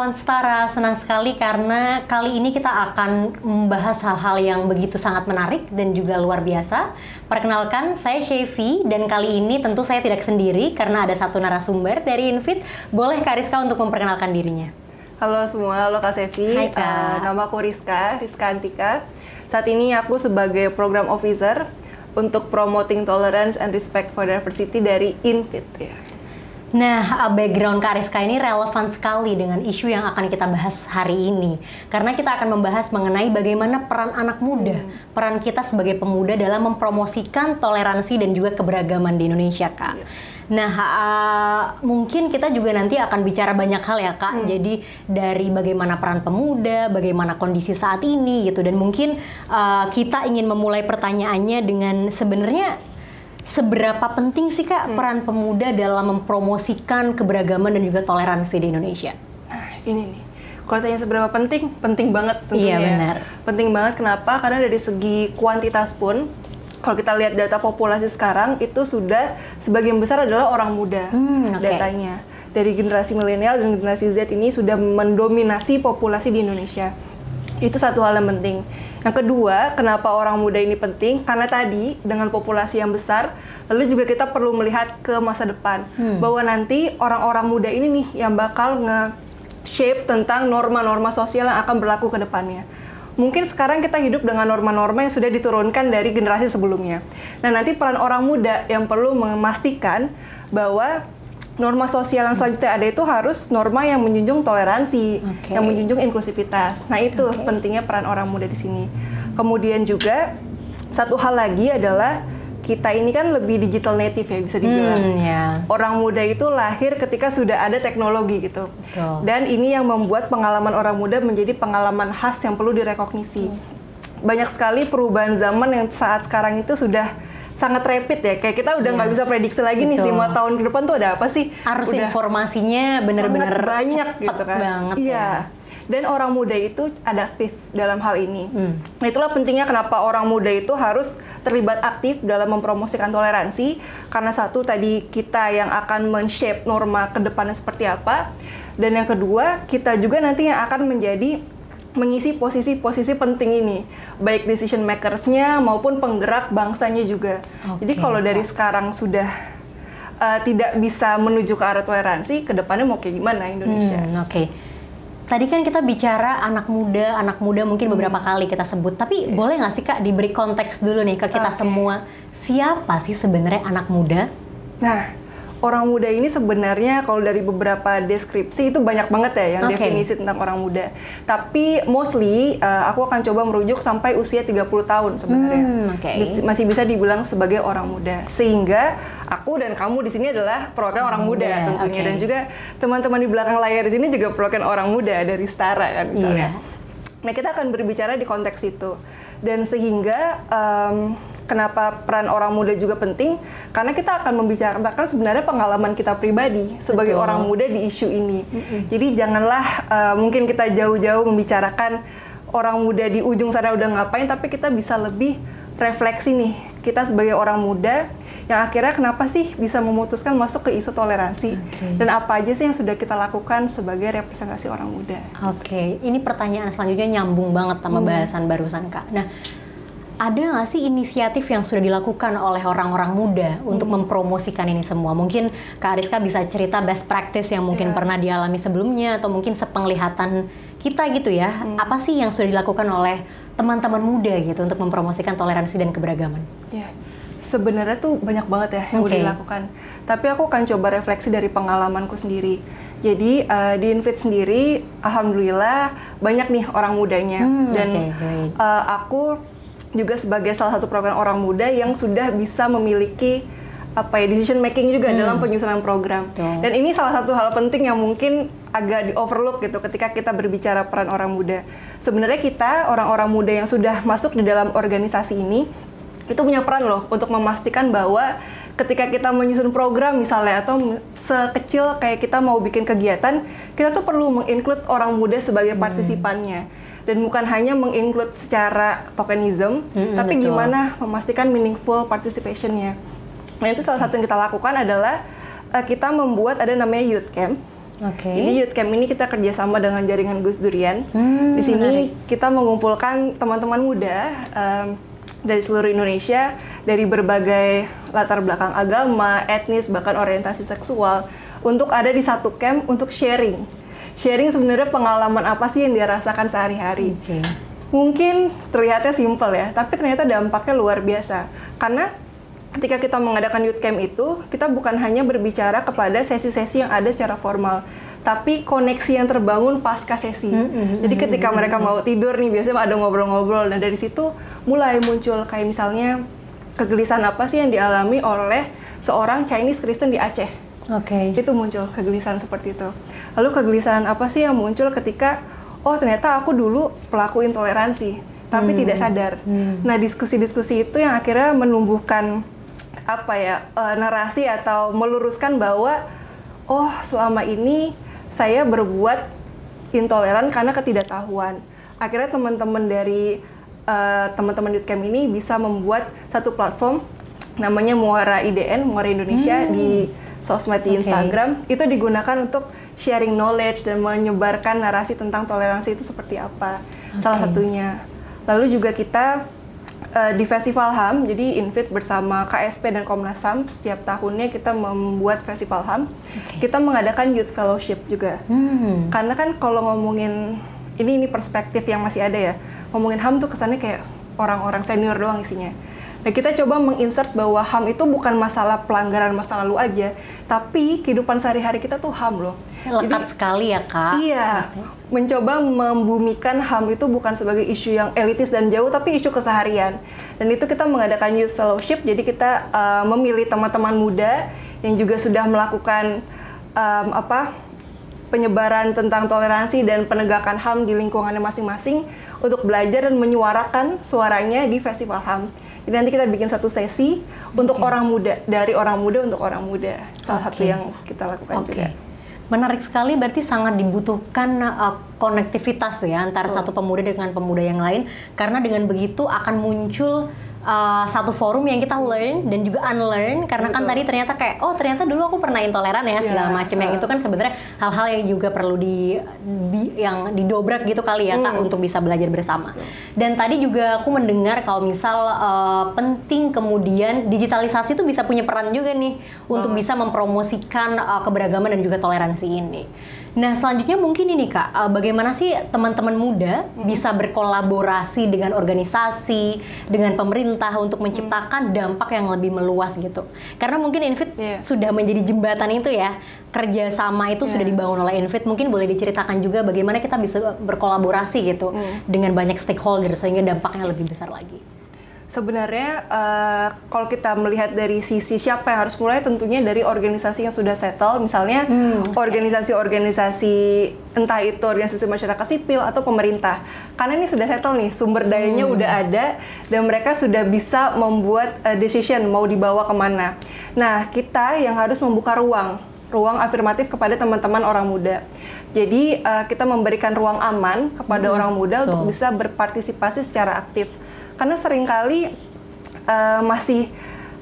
Sobat Setara, senang sekali karena kali ini kita akan membahas hal-hal yang begitu sangat menarik dan juga luar biasa. Perkenalkan, saya Syefi dan kali ini tentu saya tidak sendiri karena ada satu narasumber dari Invit. Boleh Kak Rizka untuk memperkenalkan dirinya? Halo semua, halo Kak Syefi. Hai Kak. Nama aku Rizka Antika. Saat ini aku sebagai Program Officer untuk Promoting Tolerance and Respect for Diversity dari Invit ya. Nah, background Kak Rizka ini relevan sekali dengan isu yang akan kita bahas hari ini. Karena kita akan membahas mengenai bagaimana peran anak muda, peran kita sebagai pemuda dalam mempromosikan toleransi dan juga keberagaman di Indonesia, Kak. Nah, mungkin kita juga nanti akan bicara banyak hal ya, Kak. Jadi dari bagaimana peran pemuda, bagaimana kondisi saat ini gitu. Dan mungkin kita ingin memulai pertanyaannya dengan sebenarnya seberapa penting sih Kak peran pemuda dalam mempromosikan keberagaman dan juga toleransi di Indonesia? Nah, ini nih. Kalau tanya seberapa penting, penting banget tentunya. Iya, benar. Penting banget kenapa? Karena dari segi kuantitas pun, kalau kita lihat data populasi sekarang, itu sudah sebagian besar adalah orang muda datanya. Dari generasi milenial dan generasi Z ini sudah mendominasi populasi di Indonesia. Itu satu hal yang penting. Yang kedua, kenapa orang muda ini penting? Karena tadi dengan populasi yang besar, lalu juga kita perlu melihat ke masa depan. Bahwa nanti orang-orang muda ini nih yang bakal nge-shape tentang norma-norma sosial yang akan berlaku ke depannya. Mungkin sekarang kita hidup dengan norma-norma yang sudah diturunkan dari generasi sebelumnya. Nah, nanti peran orang muda yang perlu memastikan bahwa norma sosial yang selanjutnya ada itu harus norma yang menjunjung toleransi, yang menjunjung inklusivitas. Nah, itu pentingnya peran orang muda di sini. Kemudian juga satu hal lagi adalah kita ini kan lebih digital native ya bisa dibilang. Orang muda itu lahir ketika sudah ada teknologi gitu. Dan ini yang membuat pengalaman orang muda menjadi pengalaman khas yang perlu direkognisi. Banyak sekali perubahan zaman yang saat sekarang itu sudah sangat rapid ya, kayak kita udah nggak bisa prediksi lagi nih 5 tahun ke depan tuh ada apa sih? Harus informasinya bener-bener banyak gitu kan. Banget ya. Dan orang muda itu adaptif dalam hal ini. Nah, itulah pentingnya kenapa orang muda itu harus terlibat aktif dalam mempromosikan toleransi. Karena satu tadi kita yang akan men-shape norma ke depannya seperti apa. Dan yang kedua, kita juga nanti yang akan mengisi posisi-posisi penting ini, baik decision makersnya maupun penggerak bangsanya juga. Jadi kalau dari sekarang sudah tidak bisa menuju ke arah toleransi, kedepannya mau kayak gimana Indonesia? Tadi kan kita bicara anak muda mungkin beberapa kali kita sebut, tapi boleh nggak sih Kak diberi konteks dulu nih ke kita semua, siapa sih sebenarnya anak muda? Nah, orang muda ini sebenarnya kalau dari beberapa deskripsi itu banyak banget ya yang definisi tentang orang muda. Tapi mostly aku akan coba merujuk sampai usia 30 tahun sebenarnya. Masih bisa dibilang sebagai orang muda. Sehingga aku dan kamu di sini adalah perwakilan orang muda tentunya. Dan juga teman-teman di belakang layar di sini juga perwakilan orang muda dari Setara kan misalnya. Nah, kita akan berbicara di konteks itu. Dan sehingga kenapa peran orang muda juga penting? Karena kita akan membicarakan sebenarnya pengalaman kita pribadi sebagai orang muda di isu ini. Jadi janganlah mungkin kita jauh-jauh membicarakan orang muda di ujung sana udah ngapain, tapi kita bisa lebih refleksi nih, kita sebagai orang muda yang akhirnya kenapa sih bisa memutuskan masuk ke isu toleransi dan apa aja sih yang sudah kita lakukan sebagai representasi orang muda. Ini pertanyaan selanjutnya nyambung banget sama bahasan barusan Kak. Nah, ada nggak sih inisiatif yang sudah dilakukan oleh orang-orang muda untuk mempromosikan ini semua? Mungkin Kak Rizka bisa cerita best practice yang mungkin pernah dialami sebelumnya atau mungkin sepenglihatan kita gitu ya. Apa sih yang sudah dilakukan oleh teman-teman muda gitu untuk mempromosikan toleransi dan keberagaman? Sebenarnya tuh banyak banget ya yang udah dilakukan. Tapi aku akan coba refleksi dari pengalamanku sendiri. Jadi di Invit sendiri, alhamdulillah banyak nih orang mudanya. Dan aku juga sebagai salah satu program orang muda yang sudah bisa memiliki decision making juga dalam penyusunan program. Dan ini salah satu hal penting yang mungkin agak di overlook gitu ketika kita berbicara peran orang muda. Sebenarnya kita orang-orang muda yang sudah masuk di dalam organisasi ini itu punya peran loh untuk memastikan bahwa ketika kita menyusun program misalnya atau sekecil kayak kita mau bikin kegiatan, kita tuh perlu menginclude orang muda sebagai partisipannya. Dan bukan hanya menginclude secara tokenism, tapi gimana memastikan meaningful participation-nya. Nah, itu salah satu yang kita lakukan adalah kita membuat ada namanya youth camp. Jadi Youth Camp ini kita kerjasama dengan jaringan Gus Durian. Di sini kita mengumpulkan teman-teman muda dari seluruh Indonesia, dari berbagai latar belakang agama, etnis, bahkan orientasi seksual, untuk ada di satu camp untuk sharing. Sharing sebenarnya pengalaman apa sih yang dia rasakan sehari-hari. Mungkin terlihatnya simpel ya, tapi ternyata dampaknya luar biasa. Karena ketika kita mengadakan youth camp itu, kita bukan hanya berbicara kepada sesi-sesi yang ada secara formal, tapi koneksi yang terbangun pasca sesi. Jadi ketika mereka mau tidur nih, biasanya ada ngobrol-ngobrol. Nah dari situ mulai muncul kayak misalnya kegelisahan apa sih yang dialami oleh seorang Chinese Kristen di Aceh. Itu muncul kegelisahan seperti itu. Lalu kegelisahan apa sih yang muncul ketika, oh ternyata aku dulu pelaku intoleransi, tapi tidak sadar. Nah diskusi-diskusi itu yang akhirnya menumbuhkan narasi atau meluruskan bahwa, oh selama ini saya berbuat intoleran karena ketidaktahuan. Akhirnya teman-teman dari teman-teman Youth Camp ini bisa membuat satu platform namanya Muara IDN, Muara Indonesia di sosmed di Instagram. Itu digunakan untuk sharing knowledge dan menyebarkan narasi tentang toleransi itu seperti apa. Salah satunya. Lalu juga kita di Festival HAM, jadi Invite bersama KSP dan Komnas HAM, setiap tahunnya kita membuat Festival HAM. Kita mengadakan Youth Fellowship juga. Karena kan kalau ngomongin, ini perspektif yang masih ada ya, ngomongin HAM tuh kesannya kayak orang-orang senior doang isinya. Nah kita coba menginsert bahwa HAM itu bukan masalah pelanggaran masa lalu aja, tapi kehidupan sehari-hari kita tuh HAM loh. Lekat sekali ya Kak. Iya, mencoba membumikan HAM itu bukan sebagai isu yang elitis dan jauh, tapi isu keseharian. Dan itu kita mengadakan Youth Fellowship, jadi kita memilih teman-teman muda yang juga sudah melakukan penyebaran tentang toleransi dan penegakan HAM di lingkungannya masing-masing untuk belajar dan menyuarakan suaranya di Festival HAM. Jadi nanti kita bikin satu sesi untuk orang muda, dari orang muda untuk orang muda. Salah satu yang kita lakukan juga. Menarik sekali, berarti sangat dibutuhkan konektivitas ya antara satu pemuda dengan pemuda yang lain, karena dengan begitu akan muncul satu forum yang kita learn dan juga unlearn, karena kan tadi ternyata kayak, oh ternyata dulu aku pernah intoleran ya segala macam. Yang itu kan sebenarnya hal-hal yang juga perlu yang didobrak gitu kali ya Kak, untuk bisa belajar bersama. Dan tadi juga aku mendengar kalau misal penting kemudian digitalisasi itu bisa punya peran juga nih untuk bisa mempromosikan keberagaman dan juga toleransi ini. Nah selanjutnya mungkin ini Kak, bagaimana sih teman-teman muda bisa berkolaborasi dengan organisasi, dengan pemerintah untuk menciptakan dampak yang lebih meluas gitu. Karena mungkin Invite sudah menjadi jembatan itu ya, kerjasama itu sudah dibangun oleh Invite. Mungkin boleh diceritakan juga bagaimana kita bisa berkolaborasi gitu dengan banyak stakeholder sehingga dampaknya lebih besar lagi. Sebenarnya kalau kita melihat dari sisi siapa yang harus mulai, tentunya dari organisasi yang sudah settle, misalnya organisasi-organisasi, entah itu organisasi masyarakat sipil atau pemerintah. Karena ini sudah settle nih, sumber dayanya udah ada, dan mereka sudah bisa membuat decision mau dibawa kemana. Nah, kita yang harus membuka ruang afirmatif kepada teman-teman orang muda. Jadi kita memberikan ruang aman kepada orang muda untuk bisa berpartisipasi secara aktif. Karena seringkali masih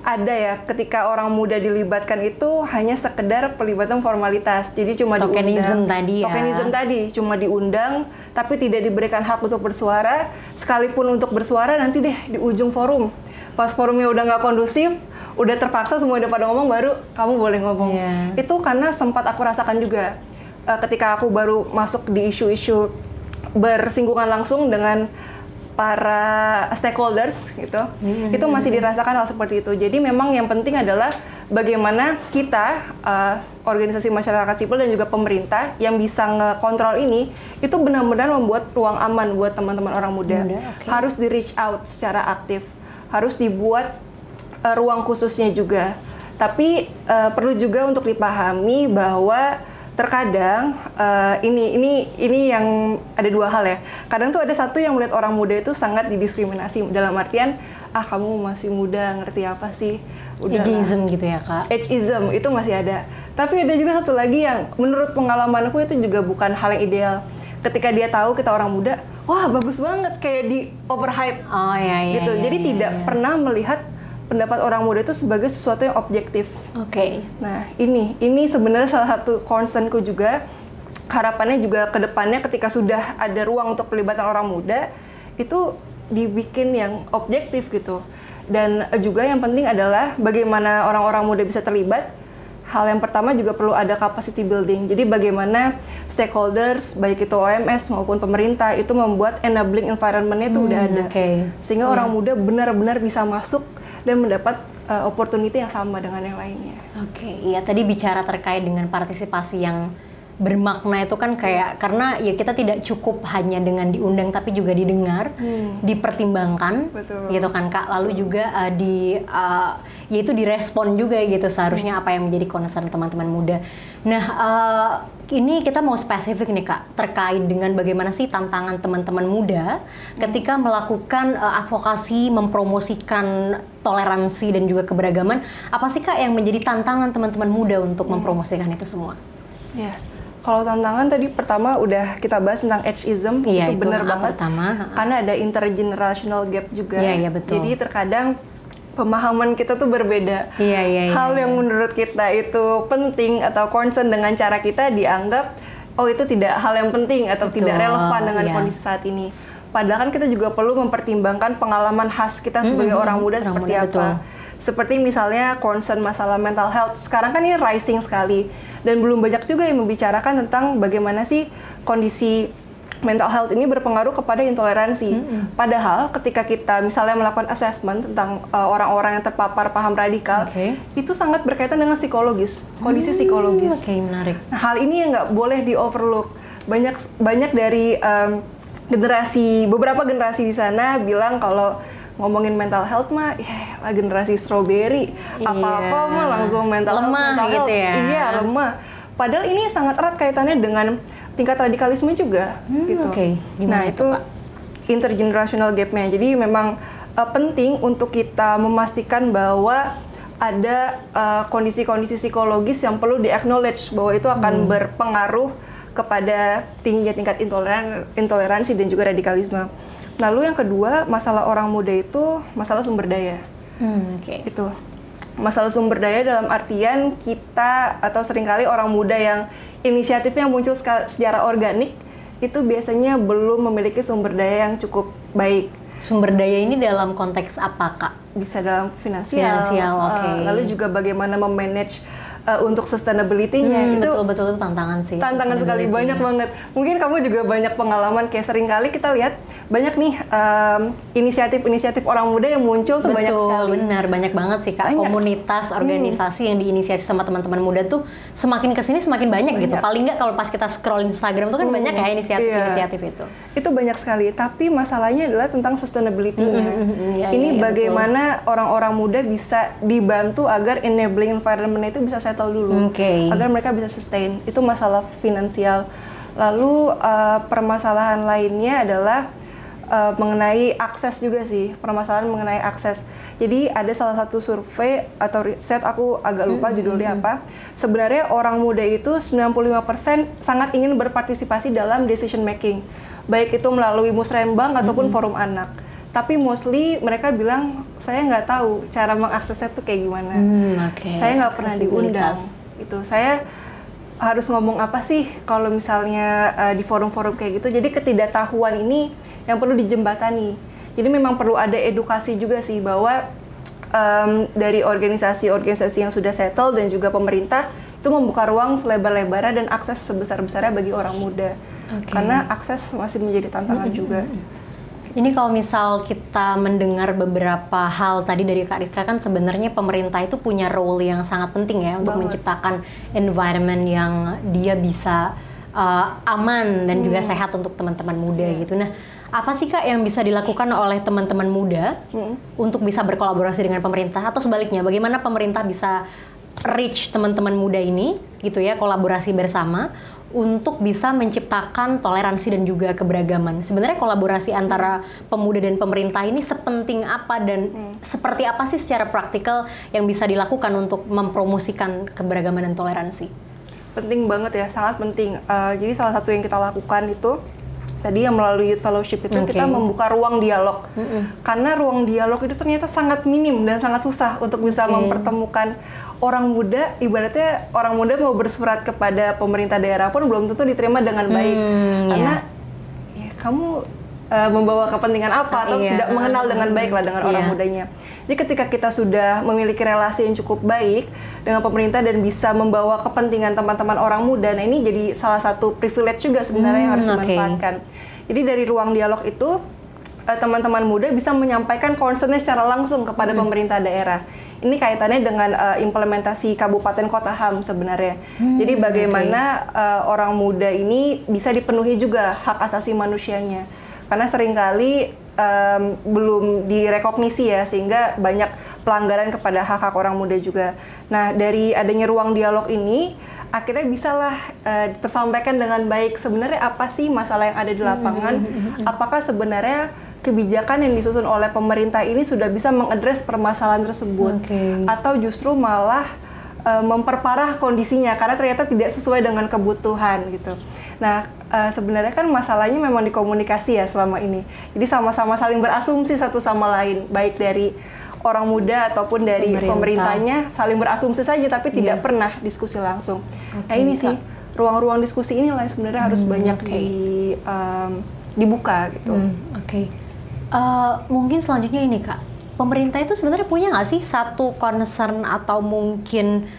ada ya, ketika orang muda dilibatkan itu hanya sekedar pelibatan formalitas. Jadi cuma tokenism tadi, cuma diundang, tapi tidak diberikan hak untuk bersuara. Sekalipun untuk bersuara nanti deh di ujung forum. Pas forumnya udah nggak kondusif, udah terpaksa semua udah pada ngomong, baru kamu boleh ngomong. Itu karena sempat aku rasakan juga ketika aku baru masuk di isu-isu bersinggungan langsung dengan para stakeholders gitu, itu masih dirasakan hal seperti itu. Jadi memang yang penting adalah bagaimana kita, organisasi masyarakat sipil dan juga pemerintah yang bisa ngekontrol ini, itu benar-benar membuat ruang aman buat teman-teman orang muda. Harus di reach out secara aktif, harus dibuat ruang khususnya juga. Tapi perlu juga untuk dipahami bahwa terkadang ini yang ada dua hal ya. Kadang tuh ada satu yang melihat orang muda itu sangat didiskriminasi, dalam artian kamu masih muda, ngerti apa sih? Ageism gitu ya Kak. Ageism itu masih ada. Tapi ada juga satu lagi yang menurut pengalamanku itu juga bukan hal yang ideal. Ketika dia tahu kita orang muda, wah bagus banget, kayak di overhype gitu. Jadi tidak pernah melihat pendapat orang muda itu sebagai sesuatu yang objektif. Oke. Nah, ini sebenarnya salah satu concernku juga. Harapannya juga ke depannya ketika sudah ada ruang untuk pelibatan orang muda, itu dibikin yang objektif gitu. Dan juga yang penting adalah bagaimana orang-orang muda bisa terlibat. Hal yang pertama juga perlu ada capacity building. Jadi bagaimana stakeholders, baik itu OMS maupun pemerintah, itu membuat enabling environment-nya itu udah ada. Sehingga orang muda benar-benar bisa masuk dan mendapat opportunity yang sama dengan yang lainnya. Iya, tadi bicara terkait dengan partisipasi yang bermakna itu kan kayak, karena ya kita tidak cukup hanya dengan diundang tapi juga didengar, dipertimbangkan. Betul. Gitu kan Kak, lalu juga yaitu direspon juga gitu seharusnya apa yang menjadi concern teman-teman muda. Nah, ini kita mau spesifik nih Kak, terkait dengan bagaimana sih tantangan teman-teman muda ketika melakukan advokasi, mempromosikan toleransi dan juga keberagaman. Apa sih Kak yang menjadi tantangan teman-teman muda untuk mempromosikan itu semua? Ya, kalau tantangan tadi pertama udah kita bahas tentang ageism, itu benar banget. Pertama, karena ada intergenerational gap juga. Iya, betul. Jadi terkadang pemahaman kita tuh berbeda. Hal yang menurut kita itu penting atau concern dengan cara kita dianggap, oh itu tidak hal yang penting atau tidak relevan dengan kondisi saat ini. Padahal kan kita juga perlu mempertimbangkan pengalaman khas kita sebagai orang muda seperti apa. Betul. Seperti misalnya concern masalah mental health. Sekarang kan ini rising sekali. Dan belum banyak juga yang membicarakan tentang bagaimana sih kondisi mental health ini berpengaruh kepada intoleransi. Padahal ketika kita misalnya melakukan assessment tentang orang-orang yang terpapar paham radikal, itu sangat berkaitan dengan psikologis, kondisi psikologis. Menarik. Nah, hal ini yang nggak boleh di-overlook. Banyak dari beberapa generasi di sana bilang kalau ngomongin mental health mah, lah generasi strawberry, apa-apa mah langsung mental lemah health. Gitu ya? Iya, lemah. Padahal ini sangat erat kaitannya dengan tingkat radikalisme juga. Gitu. Nah, itu intergenerational gap-nya. Jadi memang penting untuk kita memastikan bahwa ada kondisi-kondisi psikologis yang perlu di-acknowledge bahwa itu akan berpengaruh kepada tingginya tingkat intoleransi dan juga radikalisme. Lalu yang kedua, masalah orang muda itu masalah sumber daya. Itu masalah sumber daya dalam artian kita atau seringkali orang muda yang inisiatifnya muncul secara organik itu biasanya belum memiliki sumber daya yang cukup baik. Sumber daya ini dalam konteks apa Kak? Bisa dalam finansial, lalu juga bagaimana memanage untuk sustainability-nya. Itu betul tantangan sih. Tantangan sekali, banyak banget. Mungkin kamu juga banyak pengalaman, kayak sering kali kita lihat banyak nih inisiatif-inisiatif orang muda yang muncul tuh banyak sekali. Benar, banyak banget sih Kak. Komunitas, organisasi yang diinisiasi sama teman-teman muda tuh semakin kesini semakin banyak gitu. Paling nggak kalau pas kita scroll Instagram tuh kan banyak ya inisiatif-inisiatif itu. Itu banyak sekali, tapi masalahnya adalah tentang sustainability-nya. Ini bagaimana orang-orang muda bisa dibantu agar enabling environment itu bisa settle dulu, agar mereka bisa sustain. Itu masalah finansial. Lalu permasalahan lainnya adalah mengenai akses juga sih, permasalahan mengenai akses. Jadi ada salah satu survei atau riset, aku agak lupa judulnya apa. Sebenarnya orang muda itu 95% sangat ingin berpartisipasi dalam decision making, baik itu melalui musrenbang ataupun forum anak. Tapi mostly mereka bilang, saya nggak tahu cara mengaksesnya tuh kayak gimana. Saya nggak pernah diundang. Itu saya harus ngomong apa sih kalau misalnya di forum-forum kayak gitu. Jadi ketidaktahuan ini yang perlu dijembatani. Jadi memang perlu ada edukasi juga sih bahwa dari organisasi-organisasi yang sudah settle dan juga pemerintah itu membuka ruang selebar-lebarnya dan akses sebesar-besarnya bagi orang muda. Karena akses masih menjadi tantangan juga. Ini kalau misal kita mendengar beberapa hal tadi dari Kak Riska, kan sebenarnya pemerintah itu punya role yang sangat penting ya untuk menciptakan environment yang dia bisa aman dan juga sehat untuk teman-teman muda gitu. Nah, apa sih Kak yang bisa dilakukan oleh teman-teman muda untuk bisa berkolaborasi dengan pemerintah, atau sebaliknya bagaimana pemerintah bisa reach teman-teman muda ini gitu ya, kolaborasi bersama untuk bisa menciptakan toleransi dan juga keberagaman. Sebenarnya kolaborasi antara pemuda dan pemerintah ini sepenting apa dan seperti apa sih secara praktikal yang bisa dilakukan untuk mempromosikan keberagaman dan toleransi? Penting banget ya, sangat penting. Jadi salah satu yang kita lakukan itu tadi yang melalui Youth Fellowship itu kita membuka ruang dialog. Karena ruang dialog itu ternyata sangat minim dan sangat susah untuk bisa mempertemukan orang muda. Ibaratnya orang muda mau bersurat kepada pemerintah daerah pun belum tentu diterima dengan baik. Karena ya, kamu membawa kepentingan apa atau tidak mengenal dengan baik lah dengan orang mudanya. Jadi ketika kita sudah memiliki relasi yang cukup baik dengan pemerintah dan bisa membawa kepentingan teman-teman orang muda, nah ini jadi salah satu privilege juga sebenarnya yang harus dimanfaatkan. Jadi dari ruang dialog itu teman-teman muda bisa menyampaikan concern-nya secara langsung kepada pemerintah daerah. Ini kaitannya dengan implementasi Kabupaten Kota HAM sebenarnya. Jadi bagaimana orang muda ini bisa dipenuhi juga hak asasi manusianya. Karena seringkali belum direkognisi ya, sehingga banyak pelanggaran kepada hak-hak orang muda juga. Nah, dari adanya ruang dialog ini, akhirnya bisalah tersampaikan dengan baik sebenarnya apa sih masalah yang ada di lapangan, apakah sebenarnya kebijakan yang disusun oleh pemerintah ini sudah bisa mengadres permasalahan tersebut, atau justru malah memperparah kondisinya karena ternyata tidak sesuai dengan kebutuhan gitu. Nah, sebenarnya kan masalahnya memang di komunikasi ya selama ini. Jadi sama-sama saling berasumsi satu sama lain, baik dari orang muda ataupun dari pemerintahnya saling berasumsi saja tapi tidak pernah diskusi langsung. Nah ini sih ruang-ruang diskusi inilah yang sebenarnya harus banyak dibuka gitu. Mungkin selanjutnya ini Kak, pemerintah itu sebenarnya punya nggak sih satu concern atau mungkin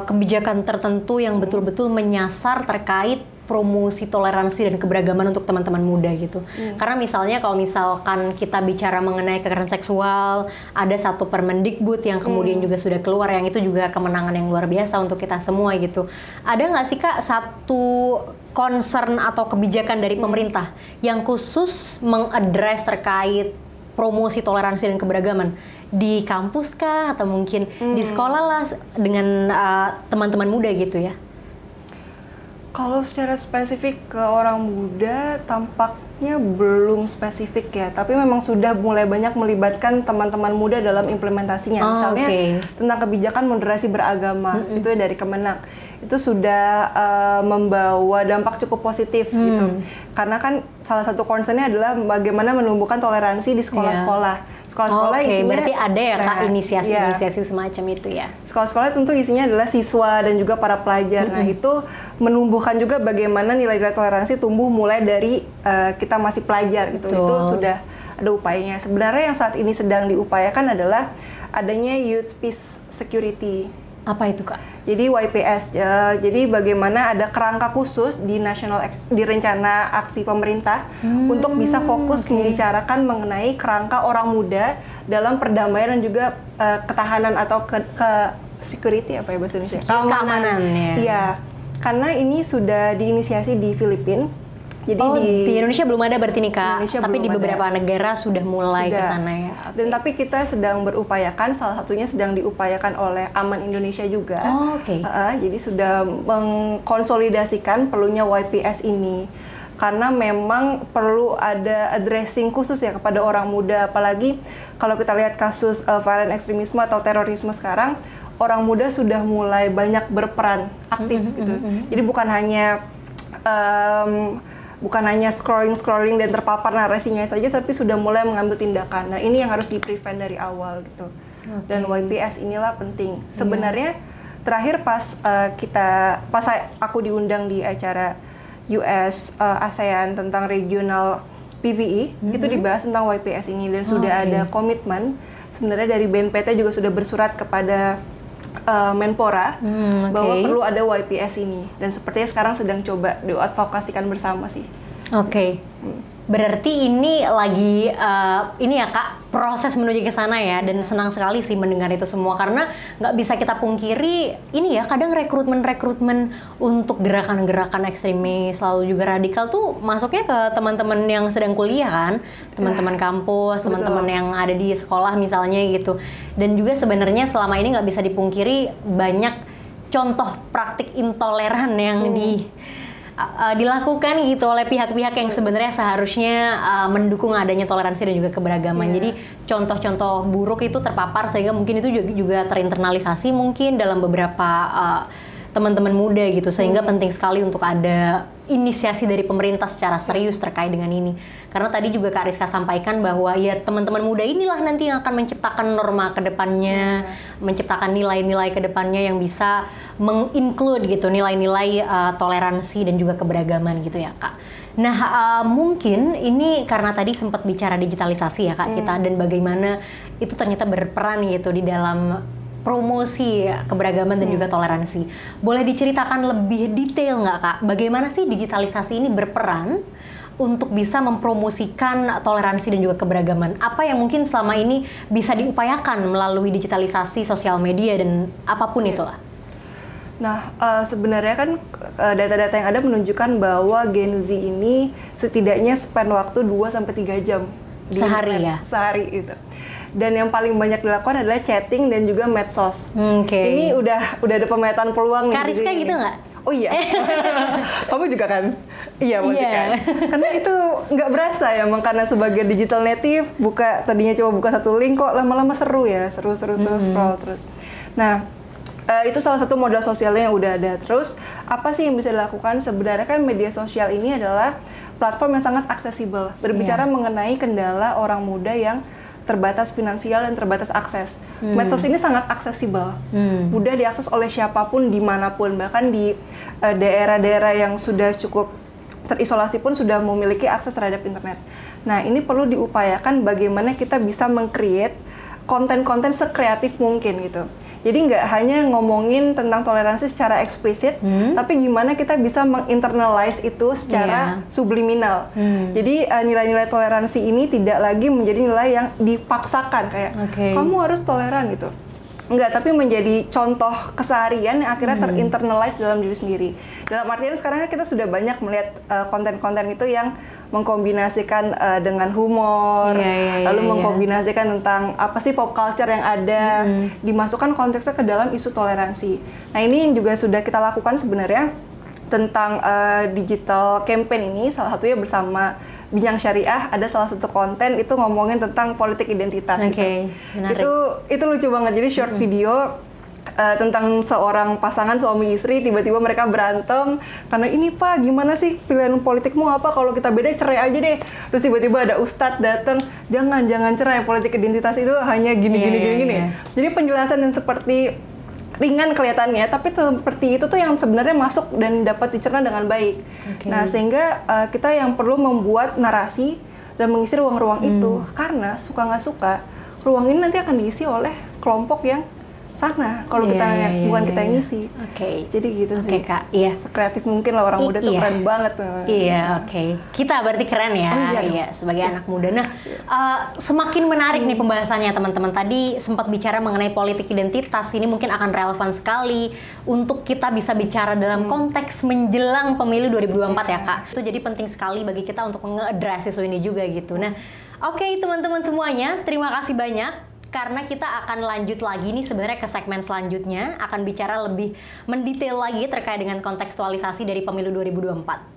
kebijakan tertentu yang betul-betul menyasar terkait promosi toleransi dan keberagaman untuk teman-teman muda gitu. Karena misalnya kalau misalkan kita bicara mengenai kekerasan seksual, ada satu Permendikbud yang kemudian juga sudah keluar, yang itu juga kemenangan yang luar biasa untuk kita semua gitu. Ada nggak sih Kak satu concern atau kebijakan dari pemerintah yang khusus mengadres terkait promosi toleransi dan keberagaman di kampus kah atau mungkin di sekolah lah dengan teman-teman muda gitu ya? Kalau secara spesifik ke orang muda tampaknya belum spesifik ya, tapi memang sudah mulai banyak melibatkan teman-teman muda dalam implementasinya. Misalnya tentang kebijakan moderasi beragama, itu dari Kemenak. Itu sudah membawa dampak cukup positif gitu. Karena kan salah satu concern-nya adalah bagaimana menumbuhkan toleransi di sekolah-sekolah. Sekolah-sekolah isinya, berarti ada ya Kak inisiasi-inisiasi semacam itu ya? Sekolah-sekolah tentu isinya adalah siswa dan juga para pelajar. Nah itu menumbuhkan juga bagaimana nilai-nilai toleransi tumbuh mulai dari kita masih pelajar gitu. Itu sudah ada upayanya. Sebenarnya yang saat ini sedang diupayakan adalah adanya Youth Peace Security. Apa itu Kak? Jadi YPS, jadi bagaimana ada kerangka khusus di di rencana aksi pemerintah untuk bisa fokus membicarakan mengenai kerangka orang muda dalam perdamaian dan juga ketahanan atau ke security apa ya bahasa Indonesia? Keamanannya. Iya, karena ini sudah diinisiasi di Filipina. Jadi di Indonesia belum ada berarti nih Kak, tapi di beberapa negara sudah mulai ke sana ya. Dan tapi kita sedang berupayakan, salah satunya sedang diupayakan oleh Aman Indonesia juga. Jadi sudah mengkonsolidasikan perlunya YPS ini. Karena memang perlu ada addressing khusus ya kepada orang muda, apalagi kalau kita lihat kasus violent extremisme atau terorisme sekarang, orang muda sudah mulai banyak berperan aktif gitu. Jadi bukan hanya scrolling dan terpapar narasinya saja, tapi sudah mulai mengambil tindakan. Nah ini yang harus di-prevent dari awal gitu. Dan YPS inilah penting. Sebenarnya terakhir pas aku diundang di acara US ASEAN tentang regional PVE, itu dibahas tentang YPS ini dan sudah ada komitmen. Sebenarnya dari BNPT juga sudah bersurat kepada Menpora bahwa perlu ada YPS ini, dan sepertinya sekarang sedang coba diadvokasikan bersama sih. Berarti ini lagi ini ya Kak, proses menuju ke sana ya, dan senang sekali sih mendengar itu semua, karena nggak bisa kita pungkiri ini ya, kadang rekrutmen untuk gerakan-gerakan ekstremis lalu juga radikal tuh masuknya ke teman-teman yang sedang kuliah kan, teman-teman kampus, teman-teman yang ada di sekolah misalnya gitu. Dan juga sebenarnya selama ini nggak bisa dipungkiri banyak contoh praktik intoleran yang dilakukan gitu oleh pihak-pihak yang sebenarnya seharusnya mendukung adanya toleransi dan juga keberagaman. Jadi contoh-contoh buruk itu terpapar sehingga mungkin itu juga terinternalisasi mungkin dalam beberapa teman-teman muda gitu, sehingga penting sekali untuk ada inisiasi dari pemerintah secara serius terkait dengan ini. Karena tadi juga Kak Rizka sampaikan bahwa ya teman-teman muda inilah nanti yang akan menciptakan norma ke depannya, menciptakan nilai-nilai ke depannya yang bisa menginclude gitu nilai-nilai toleransi dan juga keberagaman gitu ya Kak. Nah mungkin ini karena tadi sempat bicara digitalisasi ya Kak kita, dan bagaimana itu ternyata berperan gitu di dalam promosi keberagaman dan juga toleransi. Boleh diceritakan lebih detail nggak Kak, bagaimana sih digitalisasi ini berperan untuk bisa mempromosikan toleransi dan juga keberagaman? Apa yang mungkin selama ini bisa diupayakan melalui digitalisasi sosial media dan apapun itulah? Nah, sebenarnya kan data-data yang ada menunjukkan bahwa Gen Z ini setidaknya spend waktu 2-3 jam di sehari internet. ya? Sehari itu. Dan yang paling banyak dilakukan adalah chatting dan juga medsos. Ini udah ada pemetaan peluang. Kak Rizka gitu nggak? Oh iya, kamu juga kan? Iya, kan? Karena itu nggak berasa ya, emang karena sebagai digital native, tadinya coba buka satu link kok lama-lama seru ya, seru scroll terus. Nah, itu salah satu modal sosialnya yang udah ada. Terus apa sih yang bisa dilakukan? Sebenarnya kan media sosial ini adalah platform yang sangat aksesibel. Berbicara mengenai kendala orang muda yang terbatas finansial dan terbatas akses. Medsos ini sangat aksesibel, mudah diakses oleh siapapun dimanapun, bahkan di daerah-daerah yang sudah cukup terisolasi pun sudah memiliki akses terhadap internet. Nah, ini perlu diupayakan bagaimana kita bisa meng-create konten-konten sekreatif mungkin gitu. Jadi nggak hanya ngomongin tentang toleransi secara eksplisit, tapi gimana kita bisa menginternalize itu secara subliminal. Jadi nilai-nilai toleransi ini tidak lagi menjadi nilai yang dipaksakan kayak kamu harus toleran gitu. Enggak, tapi menjadi contoh keseharian yang akhirnya terinternalize dalam diri sendiri. Dalam artian sekarang kita sudah banyak melihat konten-konten itu yang mengkombinasikan dengan humor, lalu mengkombinasikan tentang apa sih pop culture yang ada, dimasukkan konteksnya ke dalam isu toleransi. Nah, ini yang juga sudah kita lakukan sebenarnya tentang digital campaign ini, salah satunya bersama Bincang Syariah, ada salah satu konten itu ngomongin tentang politik identitas. Itu lucu banget. Jadi short video tentang seorang pasangan suami istri, tiba-tiba mereka berantem karena ini Pak, gimana sih pilihan politikmu apa, kalau kita beda cerai aja deh. Terus tiba-tiba ada ustadz datang, jangan cerai, politik identitas itu hanya gini. Jadi penjelasan yang seperti ringan kelihatannya, tapi seperti itu tuh yang sebenarnya masuk dan dapat dicerna dengan baik. Nah, sehingga kita yang perlu membuat narasi dan mengisi ruang-ruang itu, karena suka nggak suka, ruang ini nanti akan diisi oleh kelompok yang sana kalau kita bukan kita yang ngisi. Jadi gitu sih. Kak. Sekreatif mungkin lah orang muda tuh keren banget. Kita berarti keren ya, sebagai anak muda. Nah, semakin menarik nih pembahasannya teman-teman. Tadi sempat bicara mengenai politik identitas, ini mungkin akan relevan sekali untuk kita bisa bicara dalam konteks menjelang pemilu 2024 ya Kak. Itu jadi penting sekali bagi kita untuk nge-address isu ini juga gitu. Nah, teman-teman semuanya, terima kasih banyak. Karena kita akan lanjut lagi nih sebenarnya ke segmen selanjutnya, akan bicara lebih mendetail lagi terkait dengan kontekstualisasi dari pemilu 2024.